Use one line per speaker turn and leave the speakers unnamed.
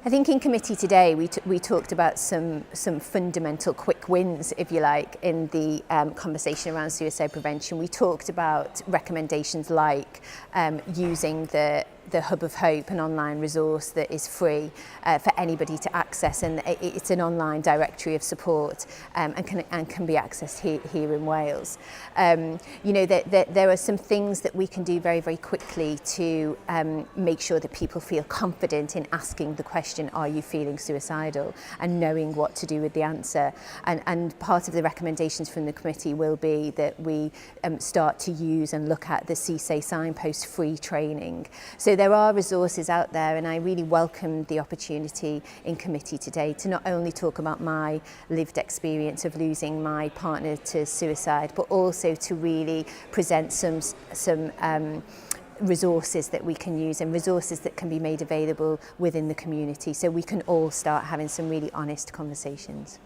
I think in committee today we talked about some fundamental quick wins, if you like, in the conversation around suicide prevention. We talked about recommendations like using the Hub of Hope, an online resource that is free for anybody to access, and it's an online directory of support and can be accessed here in Wales. You know, there are some things that we can do very, very quickly to make sure that people feel confident in asking the question, are you feeling suicidal, and knowing what to do with the answer. And part of the recommendations from the committee will be that we start to use and look at the CSAY signpost free training. So there are resources out there, and I really welcome the opportunity in committee today to not only talk about my lived experience of losing my partner to suicide, but also to really present some resources that we can use and resources that can be made available within the community, so we can all start having some really honest conversations.